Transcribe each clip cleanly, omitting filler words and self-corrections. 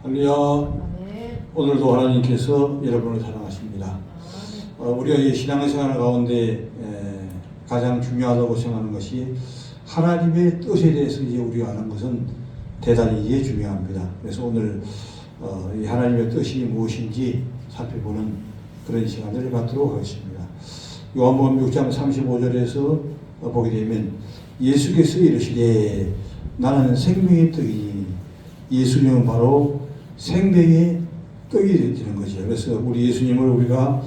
할렐루야. 아멘. 오늘도 하나님께서 여러분을 사랑하십니다. 우리가 이 신앙생활 가운데 가장 중요하다고 생각하는 것이 하나님의 뜻에 대해서 이제 우리가 아는 것은 대단히 중요합니다. 그래서 오늘 이 하나님의 뜻이 무엇인지 살펴보는 그런 시간을 갖도록 하겠습니다. 요한복음 6장 35절에서 보게 되면 예수께서 이르시되 나는 생명의 떡이니 예수님은 바로 생명의 떡이 되는 거죠. 그래서 우리 예수님을 우리가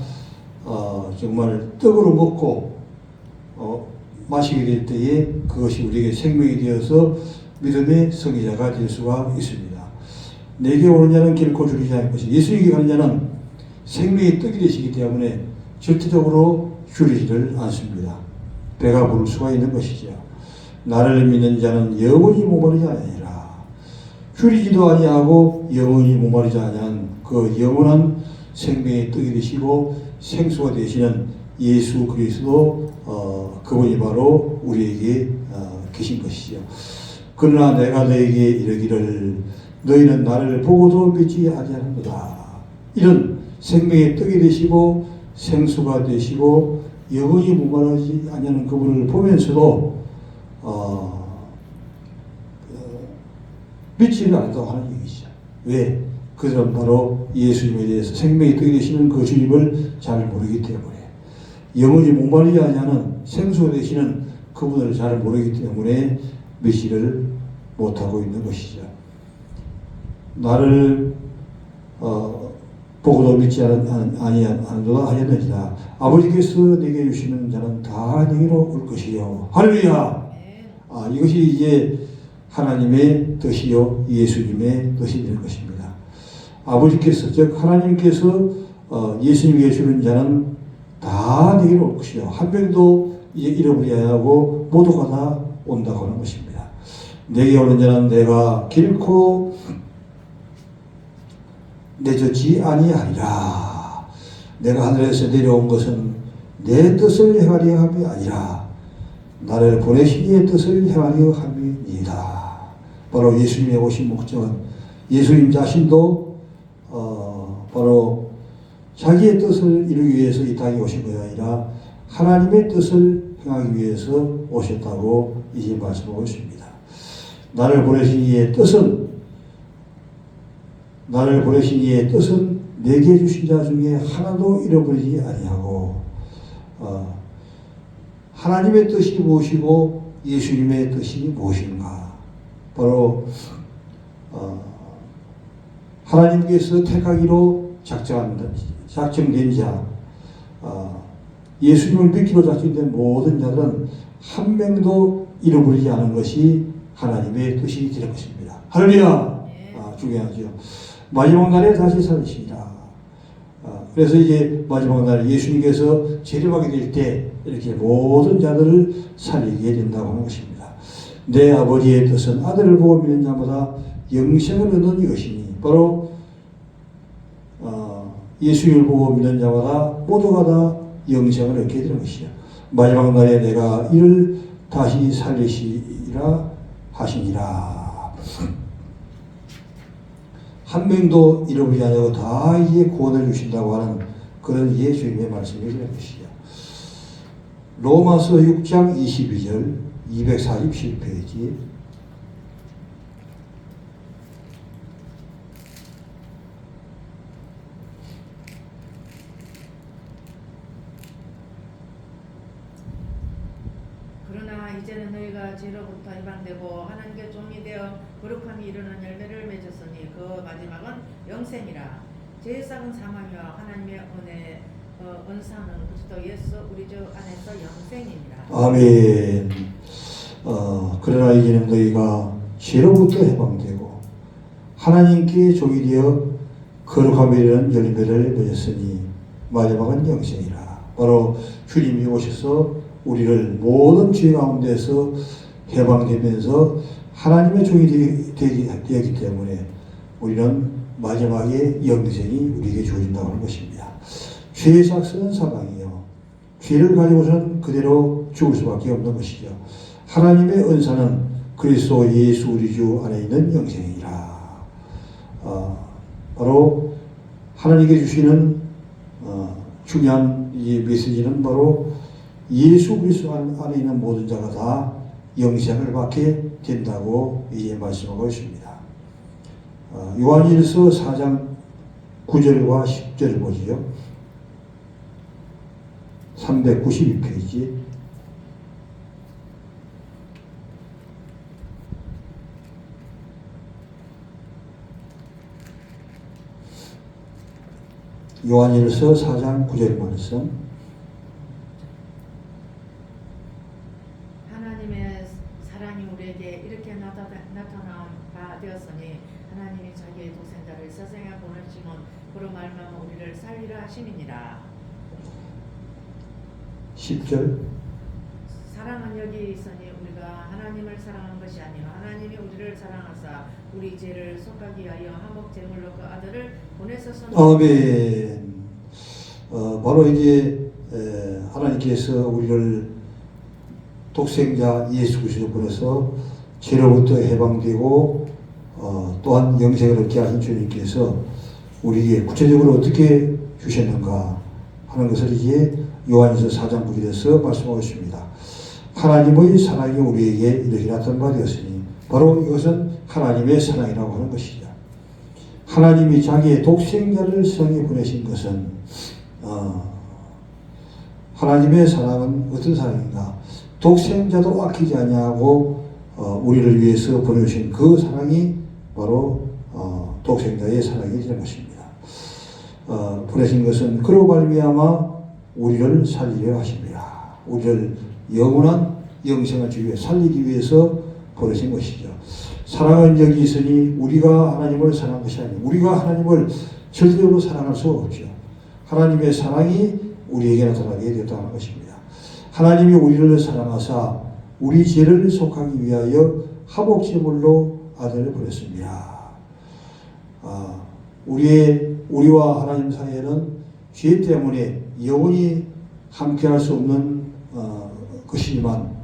정말 떡으로 먹고 마시게 될 때에 그것이 우리에게 생명이 되어서 믿음의 성의자가 될 수가 있습니다. 내게 오는 자는 결코 줄이지 않을 것이 예수님께 가는 자는 생명의 떡이 되시기 때문에 절대적으로 줄이지를 않습니다. 배가 부를 수가 있는 것이죠. 나를 믿는 자는 영원히 목마르지 아니하리라. 줄이지도 아니하고 영원히 목마르지 아니한 그 영원한 생명의 떡이 되시고 생수가 되시는 예수 그리스도 그분이 바로 우리에게 계신 것이죠. 그러나 내가 너에게 이르기를 너희는 나를 보고도 믿지 아니하는도다. 이런 생명의 떡이 되시고 생수가 되시고 영원히 목마르지 아니하는 그분을 보면서도 믿지를 않는다고 하는 얘기죠. 왜? 그들은 바로 예수님에 대해서 생명의 떡이 되시는 그 주님을 잘 모르기 때문에 영원히 목마르지 아니하는 생수가 되시는 그분을 잘 모르기 때문에 믿지를 못하고 있는 것이죠. 나를 보고도 믿지 아니하는도다 하였느니라. 아버지께서 내게 주시는 자는 다 내게로 올 것이요. 할렐루야. 이것이 이제 하나님의 뜻이요 예수님의 뜻이 될 것입니다. 아버지께서 즉 하나님께서 예수님에게 주는 자는 다 내게로 올 것이요 한 명도 잃어버리지 아니하고 모두가 다 온다고 하는 것입니다. 내게 오는 자는 내가 결코 내쫓지 아니하리라. 내가 하늘에서 내려온 것은 내 뜻을 행하려 함이 아니라 나를 보내신 이의 뜻을 행하려 함이니이다. 바로 예수님의 오신 목적은 예수님 자신도 바로 자기의 뜻을 이루기 위해서 이 땅에 오신 것이 아니라 하나님의 뜻을 행하기 위해서 오셨다고 이제 말씀하고 있습니다. 나를 보내신 이의 뜻은 내게 주신 자 중에 하나도 잃어버리지 아니하고 하나님의 뜻이 무엇이고 예수님의 뜻이 무엇인가? 바로 하나님께서 택하기로 작정된 자, 예수님을 믿기로 작정된 모든 자들은 한 명도 잃어버리지 않은 것이 하나님의 뜻이 될 것입니다. 할렐루야! 중요하죠. 마지막 날에 다시 살리시리라. 그래서 이제 마지막 날에 예수님께서 재림하게 될 때 이렇게 모든 자들을 살리게 된다고 하는 것입니다. 내 아버지의 뜻은 아들을 보고 믿는 자마다 영생을 얻는 이것이니 바로 예수님을 보고 믿는 자마다 모두가 다 영생을 얻게 되는 것이죠. 마지막 날에 내가 이를 다시 살리시리라 하시니라. 한 명도 잃어버리지 않고 다 이제 구원을 주신다고 하는 그런 예수님의 말씀이 되는 것이죠. 로마서 6장 22절 247페이지. 그러나 이제는 너희가 죄로부터 해방되고 하나님께 종이 되어 거룩함이 이르는 열매를 맺었으니 그 마지막은 영생이라. 죄의 싹은 사망이와 하나님의 은혜 은사는 그리스도 예수 우리 주 안에서 영생입니다. 아멘. 그러나 이제는 너희가 죄로부터 해방되고 하나님께 종이 되어 거룩함이 이르는 열매를 맺었으니 마지막은 영생이라. 바로 주님이 오셔서 우리를 모든 죄 가운데서 해방되면서 하나님의 종이 되었기 때문에 우리는 마지막에 영생이 우리에게 주어진다고 하는 것입니다. 죄의 삭스는 사망이요 죄를 가지고서는 그대로 죽을 수밖에 없는 것이죠. 하나님의 은사는 그리스도 예수 우리 주 안에 있는 영생이라. 바로 하나님께 주시는 중요한 이 메시지는 바로 예수 그리스도 안에 있는 모든 자가 다 영생을 받게 된다고 이제 말씀하고 있습니다. 요한일서 4장 9절과 10절을 보지요. 392페이지. 요한일서 4장 9절 말씀. 하나님의 사랑이 우리에게 이렇게 나타난 바 되었으니 하나님이 자기의 독생자를 세상에 보내심은 그로 말미암아 우리를 살리려 하심이니라. 10절. 사랑은 여기 있으니 우리가 하나님을 사랑한 것이 아니요 하나님이 우리를 사랑하사 우리 죄를 속하기 위하여 화목 제물로 그 아들을 보내셨으니. 아멘. 바로 이제 하나님께서 우리를 독생자 예수 그리스도 보내서 죄로부터 해방되고 또한 영생을 얻게 하신 주님께서 우리에게 구체적으로 어떻게 주셨는가 하는 것을 이제 요한일서 4장 9절에서 말씀하고 있습니다. 하나님의 사랑이 우리에게 이렇게 나타난 바 되었으니 바로 이것은 하나님의 사랑이라고 하는 것이죠. 하나님이 자기의 독생자를 세상에 보내신 것은 하나님의 사랑은 어떤 사랑인가? 독생자도 아끼지 아니하고 우리를 위해서 보내주신 그 사랑이 바로 독생자의 사랑이 되는 것입니다. 보내신 것은 그로 말미암아 우리를 살리려 하십니다. 우리를 영원한 영생을 주기 위해 살리기 위해서 보내신 것이죠. 사랑은 여기 있으니 우리가 하나님을 사랑한 것이 아니고 우리가 하나님을 절대로 사랑할 수 없죠. 하나님의 사랑이 우리에게 나타나게 되었다는 것입니다. 하나님이 우리를 사랑하사 우리 죄를 속하기 위하여 화목제물로 아들을 보냈습니다. 우리와 하나님 사이에는 죄 때문에 영원히 함께할 수 없는 것이지만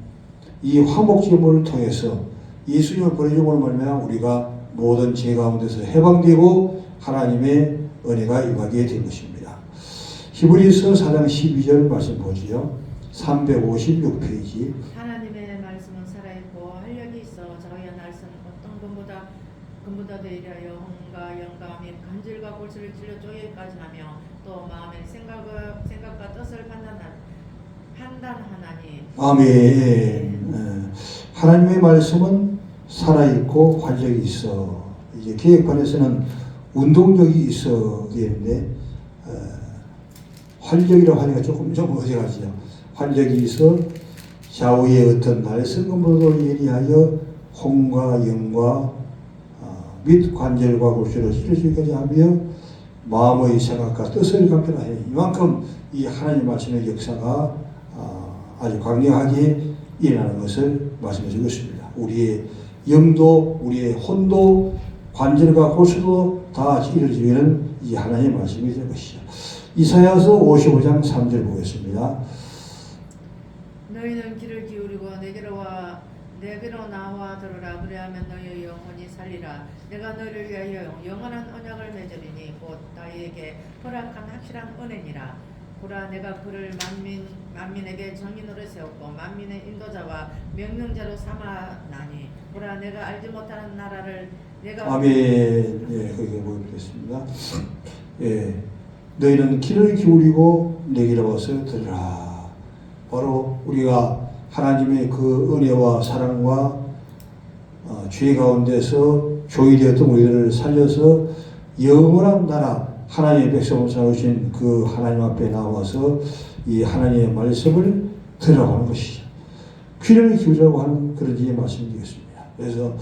이 화목제물을 통해서 예수님을 보내줌으로 말미암아 우리가 모든 죄 가운데서 해방되고 하나님의 은혜가 임하게 된 것입니다. 히브리서 4장 12절 말씀 보지요. 356페이지. 하나님의 말씀은 살아있고 활력이 있어 저희의 날선 어떤 금보다 되리하여 혼과 영과 및 간질과 골수를 찔러 쪼개기까지 하며 또 마음의 생각과 뜻을 판단하나니. 아멘. 하나님의 말씀은 살아있고 활력이 있어. 이제 계획판에서는 운동력이 있어 되는데 활력이라고 하니까 좀 어색하지요. 활력이 있어 좌우의 어떤 날선 금보도 예리하여 혼과 영과 및 관절과 골수를 찔러주기까지 하며 마음의 생각과 뜻을 감별하여 이만큼 이 하나님 말씀의 역사가 아주 강력하게 일어나는 것을 말씀해 주고 있습니다. 우리의 영도 우리의 혼도 관절과 골수도 다 찔러주기는 이 하나님의 말씀이 될 것이죠. 이사야서 55장 3절 보겠습니다. 너희는 귀를 기울이고 내게로 나와 들으라. 그리하면 너희의 영혼이 살리라. 내가 너희를 위하여 영원한 언약을 맺으리니 곧 너희에게 허락한 확실한 은혜니라. 보라 내가 그를 만민에게 정인으로 세웠고 만민의 인도자와 명령자로 삼아나니 보라 내가 알지 못하는 나라를 내가. 아멘. 예, 거기에 보겠습니다. 예, 너희는 귀를 기울이고 내게로 와서 들으라. 바로 우리가 하나님의 그 은혜와 사랑과 죄 가운데서 조이되었던 우리들을 살려서 영원한 나라 하나님의 백성을 살아오신 그 하나님 앞에 나와서 이 하나님의 말씀을 들으라고 하는 것이죠. 귀를 기울이라고 하는 그런 이 말씀이겠습니다. 그래서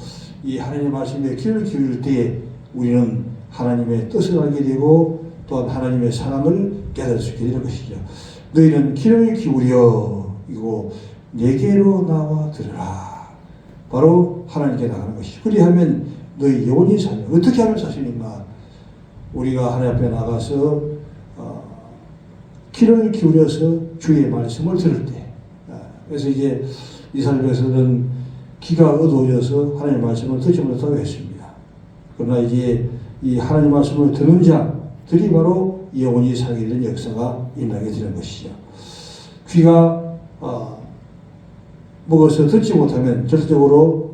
이 하나님의 말씀에 귀를 기울일 때 우리는 하나님의 뜻을 알게 되고 또한 하나님의 사랑을 깨달을 수 있게 되는 것이죠. 너희는 귀를 기울여 이고 내게로 나와 들으라. 바로 하나님께 나가는 것이죠. 그리하면 너희 영혼이 살려. 어떻게 하면 사실인가? 우리가 하나님 앞에 나가서 귀를 기울여서 주의 말씀을 들을 때. 그래서 이제 이스라엘에서는 귀가 어두워져서 하나님의 말씀을 듣지 못하고 했습니다. 그러나 이제 이 하나님 말씀을 듣는 자들이 바로 영원히 살게 되는 역사가 일어나게 되는 것이죠. 귀가 먹어서 듣지 못하면 절대적으로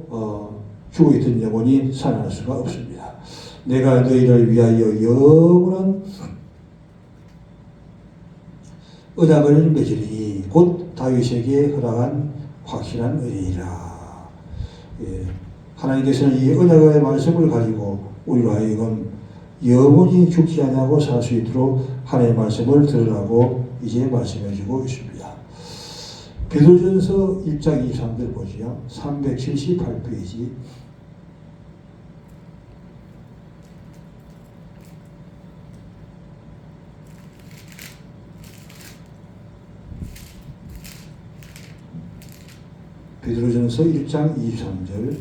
죽어있던 영혼이 살아날 수가 없습니다. 내가 너희를 위하여 영원한 언약을 맺으리니 곧 다윗에게 허락한 확실한 의리라. 예. 하나님께서는 이 언약의 말씀을 가지고 우리로 하여금 영원히 죽지 않냐고 살 수 있도록 하나님의 말씀을 들으라고 이제 말씀해 주고 있습니다. 베드로전서 1장 23절 보시죠. 378페이지. 베드로전서 1장 23절.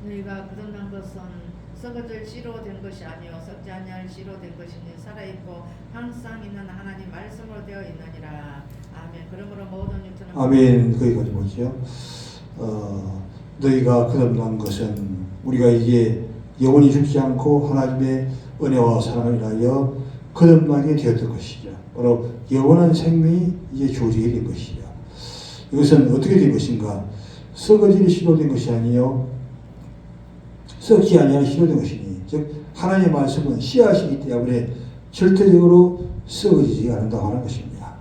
너희가 거듭난 것은 썩어질 씨로 된 것이 아니요 썩지 아니할 씨로 된 것이니 살아있고 항상 있는 하나님 말씀으로 되어 있느니라. 아멘. 그러므로 모든 육체는 아멘. 거기까지 보죠. 너희가 거듭난 것은 우리가 이제 영원히 죽지 않고 하나님의 은혜와 사랑을 인하여 거듭나게 되었던 것이죠. 바로 영원한 생명이 이제 주어지게 된 것이죠. 이것은 어떻게 된 것인가? 썩어질 씨로 된 것이 아니요 썩지 아니할 씨로 된 것이니, 즉 하나님의 말씀은 씨앗이기 때문에 절대적으로 썩어지지 않는다고 하는 것입니다.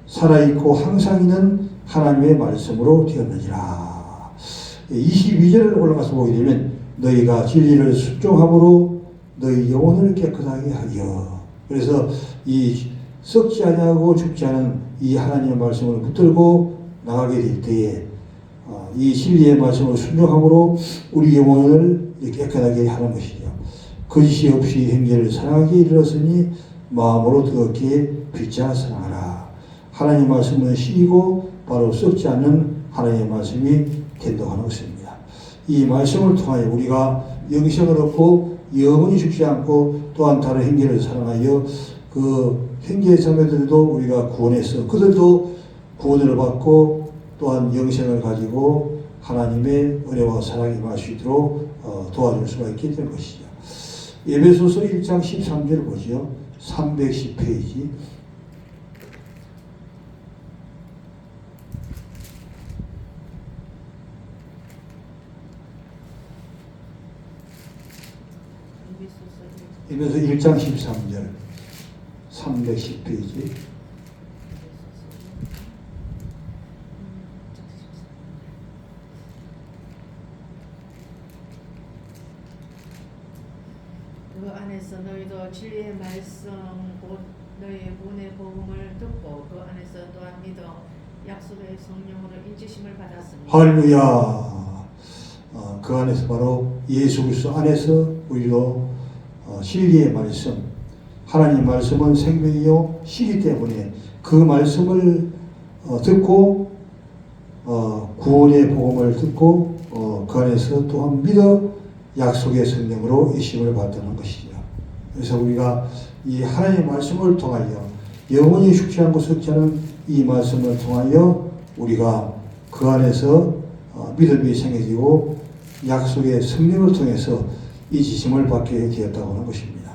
살아있고 항상 있는 하나님의 말씀으로 되었느니라. 22절을 올라가서 보게 되면 너희가 진리를 순종함으로 너희 영혼을 깨끗하게 하여. 그래서 이 썩지 아니하고 죽지 않은 이 하나님의 말씀을 붙들고 나가게 될 때에 이 진리의 말씀을 순종함으로 우리 영혼을 깨끗하게 하는 것이죠. 거짓이 없이 형제를 사랑하게 이르렀으니 마음으로 뜨겁게 빚자 사랑하라. 하나님의 말씀은 신이고 바로 썩지 않는 하나님의 말씀이 된다고 하는 것입니다. 이 말씀을 통하여 우리가 영생을 얻고 영원히 죽지 않고 또한 다른 형제를 사랑하여 그 형제 자매들도 우리가 구원해서 그들도 구원을 받고 또한 영생을 가지고 하나님의 은혜와 사랑이 임할 수 있도록 도와줄 수가 있게 될 것이죠. 에베소서 1장 13절 보죠. 310페이지. 에베소 1장 13절 310페이지. 그 안에서 너희도 진리의 말씀 곧 너희의 구원의 복음을 듣고 그 안에서 또한 믿어 약속의 성령으로 인치심을 받았으니 할렐루야. 그 안에서 바로 예수 그리스도 안에서 우리도 진리의 말씀, 하나님 말씀은 생명이요 시기 때문에 그 말씀을 듣고 구원의 복음을 듣고 그 안에서 또한 믿어 약속의 성령으로 이심을 받는 것이죠. 그래서 우리가 이 하나님의 말씀을 통하여 영원히 죽지 않고 썩지 않은 이 말씀을 통하여 우리가 그 안에서 믿음이 생겨지고 약속의 성령을 통해서 이 지심을 받게 되었다고 하는 것입니다.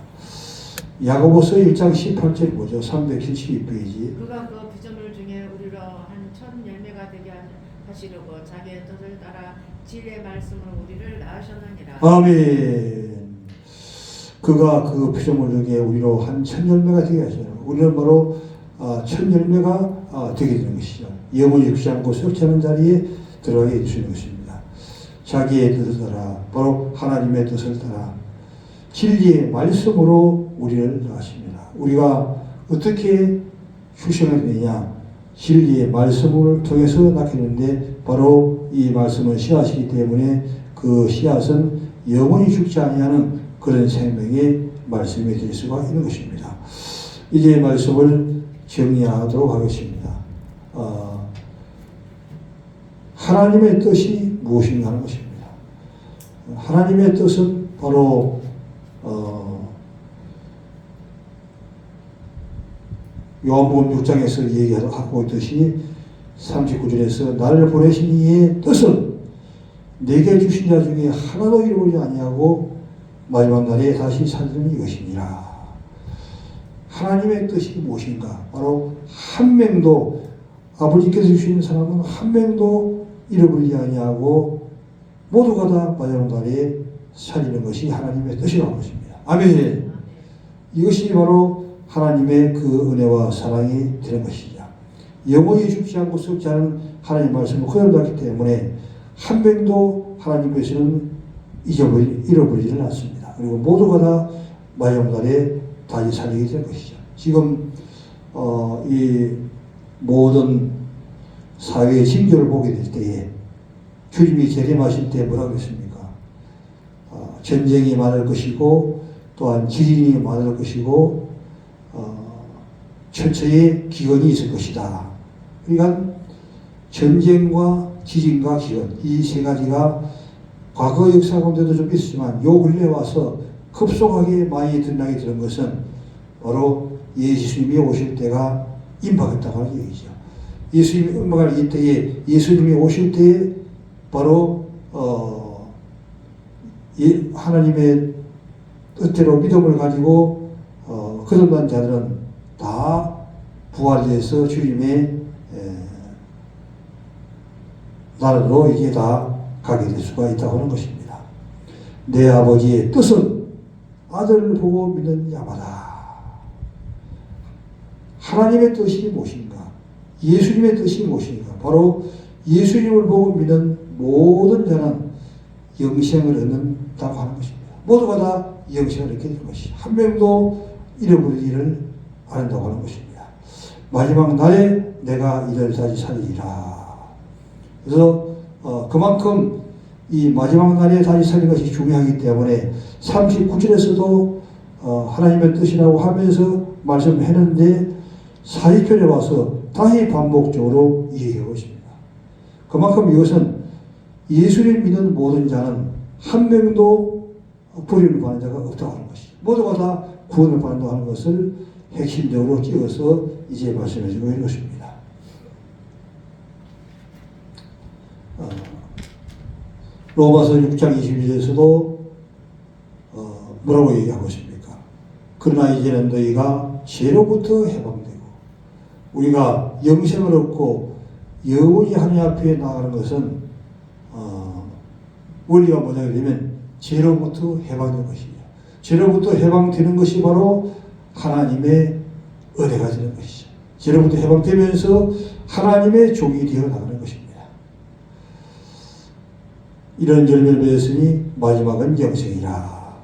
야고보서 1장 18절 보죠. 372페이지. 그가 그 피조물 중에 우리로 한 천 열매가 되게 하시려고 자기의 뜻을 따라 진리의 말씀으로 우리를 낳으셨느니라. 아멘. 그가 그 피조물 중에 우리로 한 천 열매가 되게 하시는, 우리는 바로 천 열매가 되게 되는 것이죠. 영원히 죽지 않고 썩지 않은 자리에 들어가게 해주시는 것입니다. 자기의 뜻을 따라, 바로 하나님의 뜻을 따라 진리의 말씀으로 우리를 낳으십니다. 우리가 어떻게 출생을 되느냐? 진리의 말씀을 통해서 낳게 되는데, 바로 이 말씀은 씨앗이기 때문에 그 씨앗은 영원히 죽지 아니하는 그런 생명의 말씀이 될 수가 있는 것입니다. 이제 말씀을 정리하도록 하겠습니다. 하나님의 뜻이 무엇인가 하는 것입니다. 하나님의 뜻은 바로 요한복음 6장에서 얘기하고 있듯이 39절에서 나를 보내신 이의 뜻은 내게 주신 자 중에 하나도 잃어버리지 아니하고 마지막 날에 다시 살리는 이것이니라. 하나님의 뜻이 무엇인가? 바로 한 명도, 아버지께서 주신 사람은 한 명도 잃어버리지 아니하고 모두가 다 마지막 날에 살리는 것이 하나님의 뜻이라고 하는 것입니다. 아멘. 이것이 바로 하나님의 그 은혜와 사랑이 되는 것이죠. 영원히 죽지 않고 썩지 않은 하나님의 말씀을 거듭났기 때문에 한 명도 하나님께서는 잃어버리지는 않습니다. 그리고 모두가 다 마지막 날에 다시 살리게 될 것이죠. 지금 이 모든 사회의 징조를 보게 될 때에 주님이 재림하실 때 뭐라고 했습니까? 전쟁이 많을 것이고 또한 지진이 많을 것이고 철저히 기근이 있을 것이다. 그러니까 전쟁과 지진과 기근 이 세 가지가 과거 역사 가운데도 좀 있었지만 요 근래 와서 급속하게 많이 드러나게 되는 것은 바로 예수님이 오실 때가 임박했다고 하는 얘기죠. 예수님이 임박할 이때에 예수님이 오실 때에 바로 하나님의 뜻대로 믿음을 가지고 거듭난 자들은 다 부활해서 주님의 나라로 이제 다 가게 될 수가 있다고 하는 것입니다. 내 아버지의 뜻은 아들을 보고 믿는 자마다. 하나님의 뜻이 무엇인가? 예수님의 뜻이 무엇인가? 바로 예수님을 보고 믿는 모든 자는 영생을 얻는다고 하는 것입니다. 모두가 다 영생을 얻게 될 것이죠. 한 명도 잃어버리지를 않는다고 하는 것입니다. 마지막 날에 내가 이를 다시 살리리라. 그래서 그만큼 이 마지막 날에 다시 살리는 것이 중요하기 때문에 39절에서도 하나님의 뜻이라고 하면서 말씀했는데 40절에 와서 다시 반복적으로 얘기하고 있습니다. 그만큼 이것은 예수를 믿는 모든 자는 한 명도 불의를 받는 자가 없다고 하는 것이죠. 모두가 다 구원을 받는다고 하는 것을 핵심적으로 찍어서 이제 말씀해 주고 있는 것입니다. 로마서 6장 22절에서도 뭐라고 얘기하고 있습니까? 그러나 이제는 너희가 죄로부터 해방되고 우리가 영생을 얻고 영원히 하나님 앞에 나가는 것은 원리가 뭐냐 그러면 죄로부터 해방되는 것이죠. 죄로부터 해방되는 것이 바로 하나님의 은혜가 되는 것이죠. 죄로부터 해방되면서 하나님의 종이 되어 나가는 것입니다. 이런 열매를 맺었으니 마지막은 영생이라.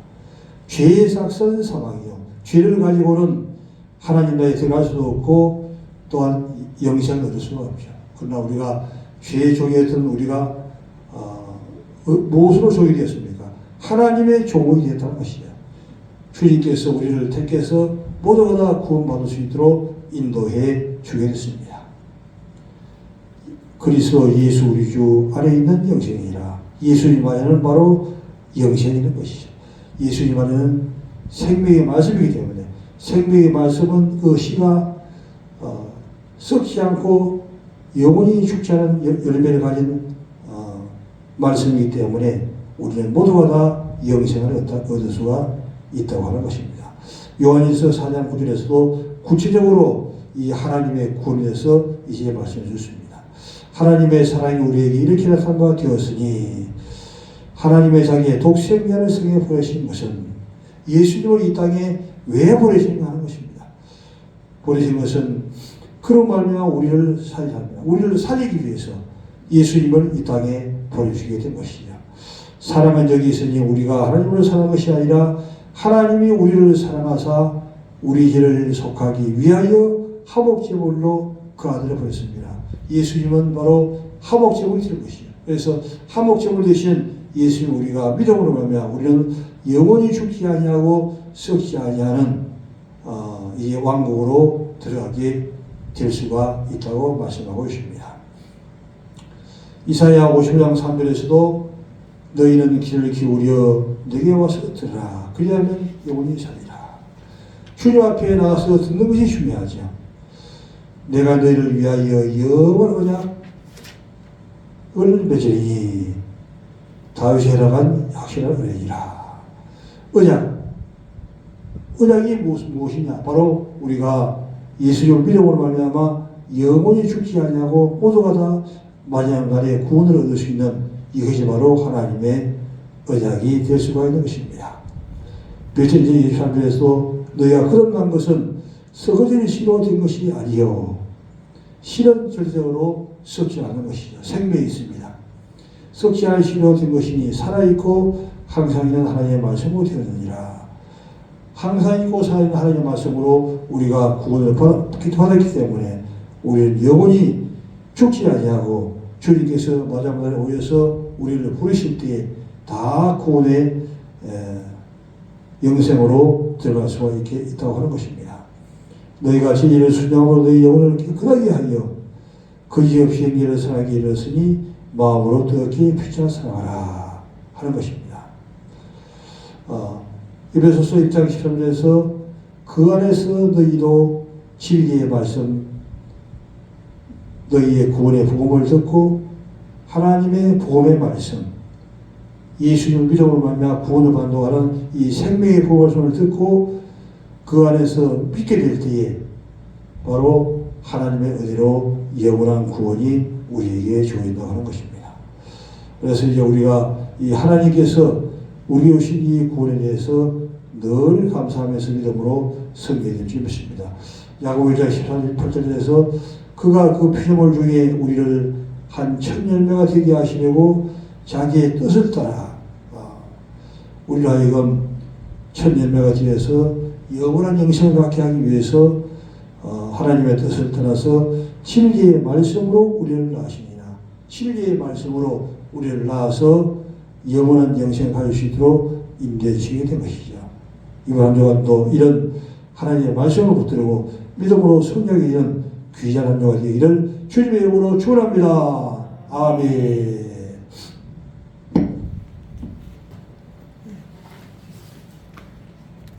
죄의 삭은 사망이요. 죄를 가지고는 하나님 나라에 들어갈 수도 없고 또한 영생을 얻을 수가 없죠. 그러나 우리가 죄의 종이었던 우리가 무엇으로 종이 되었습니까? 하나님의 종이 되었다는 것이죠. 주님께서 우리를 택해서 모두가 다 구원받을 수 있도록 인도해 주게 됐습니다. 그리스도 예수 우리 주 안에 있는 영생이라. 예수님 안에는 바로 영생이 있는 것이죠. 예수님 안에는 생명의 말씀이기 때문에 생명의 말씀은 그 씨가 썩지 않고 영원히 죽지 않은 열매를 가진 말씀이기 때문에 우리는 모두가 다 영생을 얻을 수가 있다고 하는 것입니다. 요한일서 4장 9절에서도 구체적으로 이 하나님의 구원에 대해서 이제 말씀해 주셨습니다. 하나님의 사랑이 우리에게 이렇게 나타난 바 되었으니 하나님의 자기의 독생자를 세상에 보내신 것은 예수님을 이 땅에 왜 보내신가 하는 것입니다. 보내신 것은 그런 말미암아 우리를 살리기 합니다. 우리를 살리기 위해서 예수님을 이 땅에 보내주시게 된 것이죠. 사랑한 적이 있으니 우리가 하나님을 사랑한 것이 아니라 하나님이 우리를 사랑하사 우리 죄를 속하기 위하여 화목제물로 그 아들을 보냈습니다. 예수님은 바로 화목제물이 될 것이죠. 그래서 화목제물 대신 예수님 우리가 믿음으로 말미암아 우리는 영원히 죽지 아니하고 썩지 아니하는 이 왕국으로 들어가게 될 수가 있다고 말씀하고 있습니다. 이사야 50장 3절에서도 너희는 귀를 기울여 내게 와서 들으라. 그리하면 영원히 살리라. 주님 앞에 나가서 듣는 것이 중요하죠. 내가 너희를 위하여 영원한 언약을 맺으리니 다윗이 해나간 확실한 은혜니라. 언약이 무엇이냐? 바로 우리가 예수님을 믿음으로 말미암아 영원히 죽지 않냐고 모두가 다 마지막 날에 구원을 얻을 수 있는 이것이 바로 하나님의 언약이 될 수가 있는 것입니다. 며칠 전 23절에서 너희가 거듭난 것은 썩어질 씨로 된 것이 아니요 실은 절대로 썩지 않는 것이죠. 생명이 있습니다. 썩지 않을 씨로 된 것이니 살아있고 항상 있는 하나님의 말씀으로 되었느니라. 항상 있고 살아있는 하나님의 말씀으로 우리가 구원을 받았기 때문에 우리는 영원히 죽지 아니하고 주님께서 마지막 날에 오셔서 우리를 부르실 때에 다 구원의 영생으로 들어갈 수가 있다고 하는 것입니다. 너희가 진리를 순종함으로 너희 영혼을 깨끗하게 하여 거짓 없이 행위를 선하게 이르렀으니 마음으로 뜨겁게 피차 사랑하라 하는 것입니다. 에베소서 1장 13절에서 그 안에서 너희도 진리의 말씀 너희의 구원의 복음을 듣고 하나님의 복음의 말씀 예수님 믿음으로 말미암아 구원을 받는다는 이 생명의 복음을 듣고 그 안에서 믿게 될 때에 바로 하나님의 은혜로 영원한 구원이 우리에게 주어진다고 하는 것입니다. 그래서 이제 우리가 이 하나님께서 우리에게 주신 이 구원에 대해서 늘 감사하면서 믿음으로 섬겨야 될 줄 믿습니다. 야고보 1장 18절에서 그가 그 피조물 중에 우리를 한 1000열매가 되게 하시려고 자기의 뜻을 따라 우리를 하여금 1000열매가 되어서 영원한 영생을 갖게 하기 위해서 하나님의 뜻을 따라서 진리의 말씀으로 우리를 낳으시니라. 진리의 말씀으로 우리를 낳아서 영원한 영생을 가질 수 있도록 인도해 주시게 된 것이죠. 이번 한 주간도 이런 하나님의 말씀을 붙들고 믿음으로 성령에 이른 귀한 한 주가 되기를 주님의 이름으로 축원합니다. 아멘.